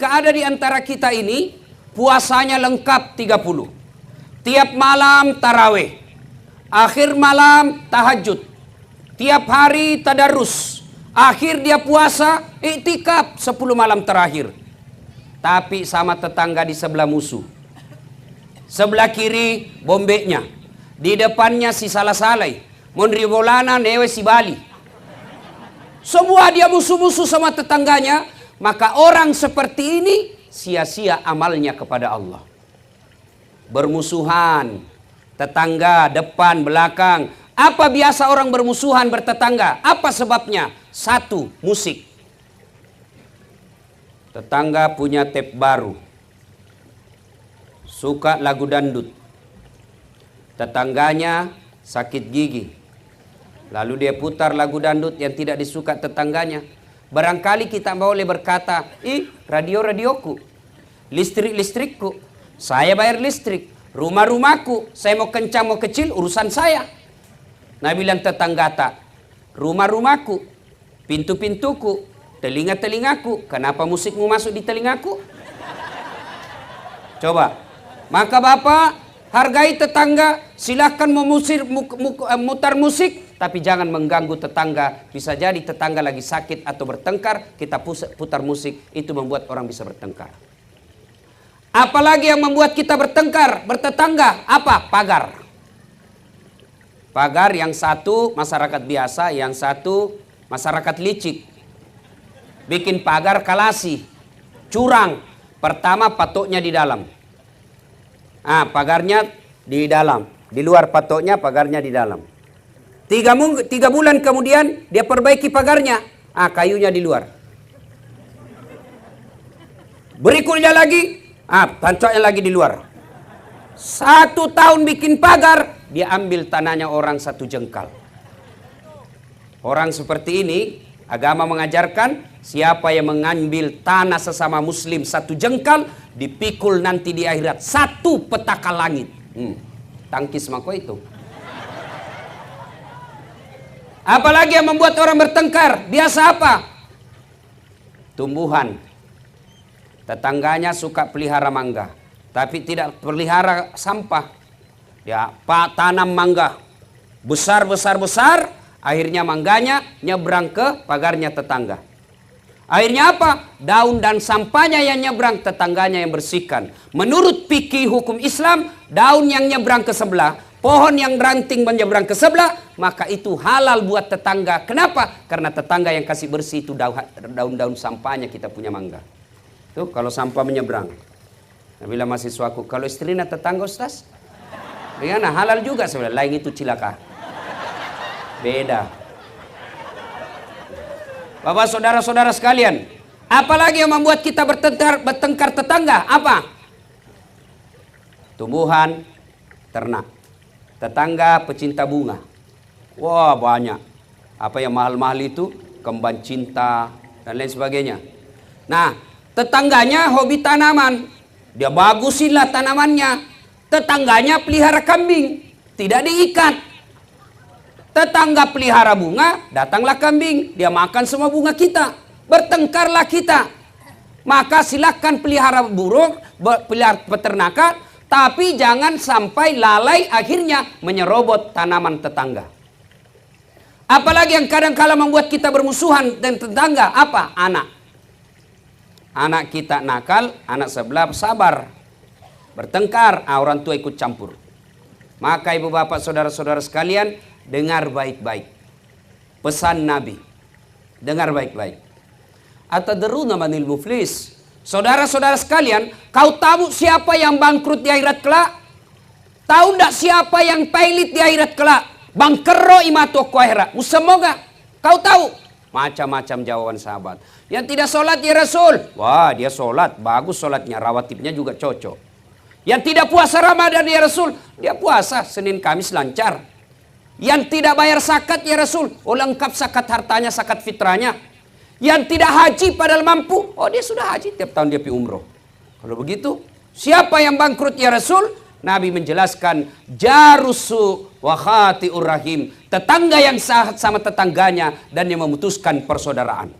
jika ada di antara kita ini puasanya lengkap 30. Tiap malam tarawih, akhir malam tahajud, tiap hari tadarus, akhir dia puasa, iktikaf 10 malam terakhir. Tapi sama tetangga di sebelah musuh. Sebelah kiri bombeknya, di depannya si salah-salai, mondribolana newe si Bali. Semua dia musuh-musuh sama tetangganya, maka orang seperti ini sia-sia amalnya kepada Allah. Bermusuhan, tetangga, depan, belakang. Apa biasa orang bermusuhan bertetangga? Apa sebabnya? Satu, musik. Tetangga punya tape baru, suka lagu dandut. Tetangganya sakit gigi, lalu dia putar lagu dandut yang tidak disuka tetangganya. Barangkali kita boleh berkata, radio-radioku, listrik-listrikku, saya bayar listrik, rumah-rumahku, saya mau kencang mau kecil urusan saya. Nah bilang tetangga tak, rumah-rumahku, pintu-pintuku, telinga-telingaku, kenapa musikmu masuk di telingaku? Coba, maka Bapak hargai tetangga, silahkan mutar musik, tapi jangan mengganggu tetangga. Bisa jadi tetangga lagi sakit atau bertengkar, kita putar musik, itu membuat orang bisa bertengkar. Apalagi yang membuat kita bertengkar, bertetangga, apa? Pagar. Pagar yang satu masyarakat biasa, yang satu masyarakat licik. Bikin pagar kalasi, curang. Pertama patoknya di dalam. Pagarnya di dalam. Di luar patoknya, pagarnya di dalam. 3 bulan kemudian dia perbaiki pagarnya. Kayunya di luar. Berikutnya lagi, pancoknya lagi di luar. 1 tahun bikin pagar, dia ambil tanahnya orang 1 jengkal. Orang seperti ini, agama mengajarkan siapa yang mengambil tanah sesama muslim 1 jengkal, dipikul nanti di akhirat 1 petaka langit. Tangkis mako itu. Apalagi yang membuat orang bertengkar? Biasa apa? Tumbuhan. Tetangganya suka pelihara mangga, tapi tidak pelihara sampah. Dia tanam mangga besar, akhirnya mangganya nyebrang ke pagarnya tetangga. Akhirnya apa? Daun dan sampahnya yang nyebrang, tetangganya yang bersihkan. Menurut fikih hukum Islam, daun yang nyebrang ke sebelah, pohon yang ranting menyeberang ke sebelah, maka itu halal buat tetangga. Kenapa? Karena tetangga yang kasih bersih itu daun-daun sampahnya kita punya mangga. Tuh kalau sampah menyeberang. Nah, bila mahasiswaku, kalau istrinya tetangga Ustaz, bagaimana? Halal juga sebenarnya. Lain itu cilaka. Beda. Bapak saudara-saudara sekalian, apalagi yang membuat kita bertengkar tetangga? Apa? Tumbuhan, ternak. Tetangga pecinta bunga. Wah banyak. Apa yang mahal-mahal itu? Kembang cinta dan lain sebagainya. Nah, tetangganya hobi tanaman. Dia bagusinlah tanamannya. Tetangganya pelihara kambing. Tidak diikat. Tetangga pelihara bunga, datanglah kambing. Dia makan semua bunga kita. Bertengkarlah kita. Maka silakan pelihara burung, pelihara peternakan. Tapi jangan sampai lalai akhirnya menyerobot tanaman tetangga. Apalagi yang kadang-kala membuat kita bermusuhan dengan tetangga. Apa? Anak. Anak kita nakal, anak sebelah sabar. Bertengkar, orang tua ikut campur. Maka ibu bapak saudara-saudara sekalian, dengar baik-baik. Pesan Nabi. Dengar baik-baik. Atadruna manil muflis. Saudara-saudara sekalian, kau tahu siapa yang bangkrut di akhirat kelak? Tahu enggak siapa yang pailit di akhirat kelak? Bangkero imato ku akhirat. Semoga kau tahu. Macam-macam jawaban sahabat. Yang tidak sholat ya Rasul. Wah dia sholat, bagus sholatnya, rawatibnya juga cocok. Yang tidak puasa Ramadan ya Rasul. Dia puasa, Senin Kamis lancar. Yang tidak bayar zakat ya Rasul. Oh lengkap zakat hartanya, zakat fitrahnya. Yang tidak haji padahal mampu. Oh dia sudah haji, tiap tahun dia pergi umroh. Kalau begitu, siapa yang bangkrut ya Rasul? Nabi menjelaskan, jarusu wa khati'ur rahim. Tetangga yang sahat sama tetangganya dan yang memutuskan persaudaraan.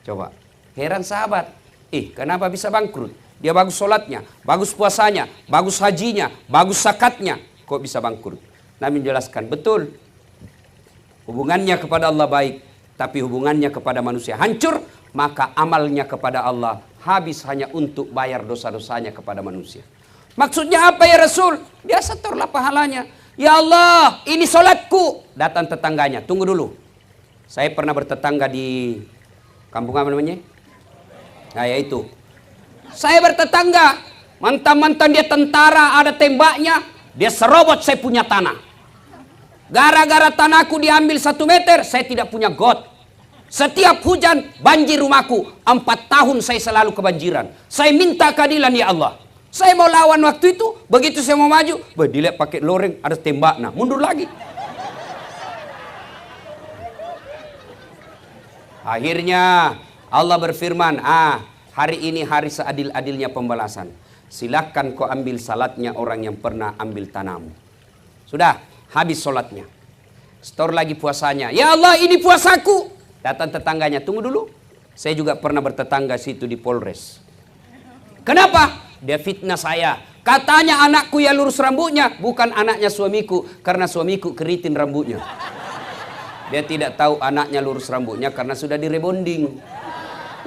Coba, heran sahabat. Kenapa bisa bangkrut? Dia bagus sholatnya, bagus puasanya, bagus hajinya, bagus zakatnya. Kok bisa bangkrut? Nabi menjelaskan, betul. Hubungannya kepada Allah baik, tapi hubungannya kepada manusia hancur. Maka amalnya kepada Allah habis hanya untuk bayar dosa-dosanya kepada manusia. Maksudnya apa ya Rasul? Dia setorlah pahalanya. Ya Allah, ini sholatku. Datang tetangganya, tunggu dulu. Saya pernah bertetangga di kampung apa namanya? Nah ya itu. Saya bertetangga. Mantan-mantan dia tentara, ada tembaknya. Dia serobot saya punya tanah. Gara-gara tanahku diambil 1 meter, saya tidak punya got. Setiap hujan banjir rumahku. 4 tahun saya selalu kebanjiran. Saya minta keadilan ya Allah. Saya mau lawan waktu itu. Begitu saya mau maju, dilihat pakai loreng ada tembak. Nah mundur lagi. Akhirnya Allah berfirman, hari ini hari seadil-adilnya pembalasan. Silakan kau ambil salatnya orang yang pernah ambil tanahmu. Sudah habis salatnya. Setor lagi puasanya. Ya Allah, ini puasaku. Datang tetangganya, tunggu dulu. Saya juga pernah bertetangga situ di Polres. Kenapa? Dia fitnah saya. Katanya anakku yang lurus rambutnya, bukan anaknya suamiku, karena suamiku keriting rambutnya. Dia tidak tahu anaknya lurus rambutnya karena sudah direbonding.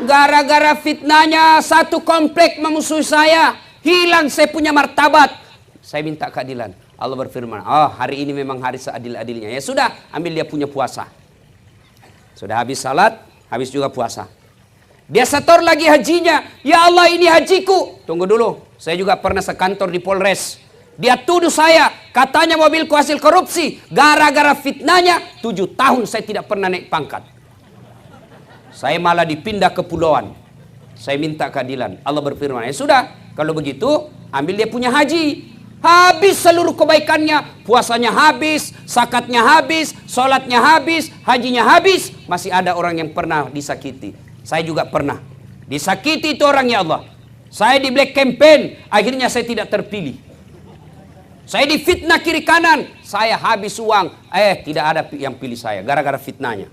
Gara-gara fitnahnya satu komplek memusuhi saya, hilang saya punya martabat. Saya minta keadilan. Allah berfirman, hari ini memang hari seadil-adilnya. Ya sudah, ambil dia punya puasa. Sudah habis salat, habis juga puasa. Dia setor lagi hajinya. Ya Allah, ini hajiku. Tunggu dulu, saya juga pernah sekantor di Polres. Dia tuduh saya, katanya mobilku hasil korupsi. Gara-gara fitnahnya, 7 tahun saya tidak pernah naik pangkat. Saya malah dipindah ke pulauan. Saya minta keadilan. Allah berfirman, ya sudah, kalau begitu, ambil dia punya haji. Habis seluruh kebaikannya, puasanya habis, zakatnya habis, sholatnya habis, hajinya habis. Masih ada orang yang pernah disakiti. Saya juga pernah. Disakiti itu orang ya Allah. Saya di black campaign, akhirnya saya tidak terpilih. Saya difitnah kiri kanan, saya habis uang. Tidak ada yang pilih saya, gara-gara fitnahnya.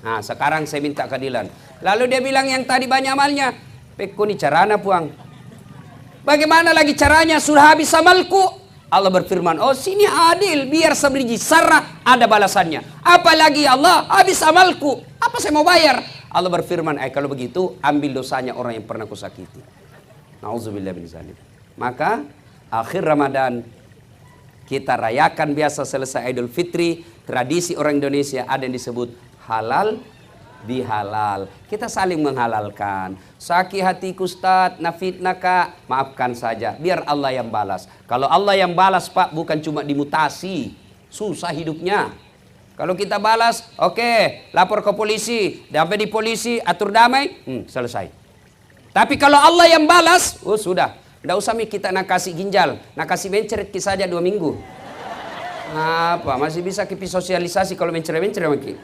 Nah sekarang saya minta keadilan. Lalu dia bilang yang tadi banyak amalnya. Peko ni carana puang. Bagaimana lagi caranya? Sudah habis amalku. Allah berfirman, sini adil, biar sebiji sarah ada balasannya. Apalagi Allah, habis amalku, apa saya mau bayar? Allah berfirman, kalau begitu ambil dosanya orang yang pernah kusakiti. Nauzubillah min zalim. Maka akhir Ramadan kita rayakan biasa selesai Idul Fitri. Tradisi orang Indonesia ada yang disebut halal bihalal. Kita saling menghalalkan. Sakit hatiku Ustaz, nafitnah kak, maafkan saja, biar Allah yang balas. Kalau Allah yang balas Pak, bukan cuma dimutasi, susah hidupnya. Kalau kita balas, oke, lapor ke polisi, sampai di polisi, atur damai, selesai. Tapi kalau Allah yang balas, sudah, tidak usah kita nak kasih ginjal, nak kasih mencret saja 2 minggu. Apa, masih bisa kita sosialisasi kalau mencret-mencret maki.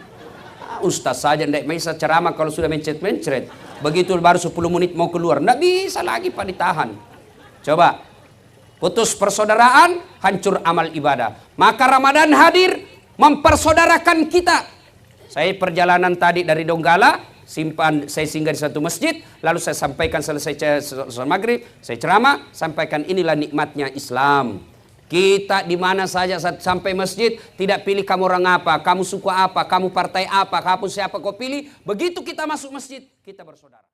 Ustaz saja tidak bisa ceramah kalau sudah mencret-mencret. Begitu baru 10 menit mau keluar, tidak bisa lagi Pak ditahan. Coba, putus persaudaraan, hancur amal ibadah. Maka Ramadan hadir mempersaudarakan kita. Saya perjalanan tadi dari Donggala, saya singgah di satu masjid, lalu saya sampaikan selesai maghrib, saya ceramah, sampaikan inilah nikmatnya Islam. Kita di mana saja sampai masjid, tidak pilih kamu orang apa, kamu suku apa, kamu partai apa, kamu siapa kau pilih. Begitu kita masuk masjid, kita bersaudara.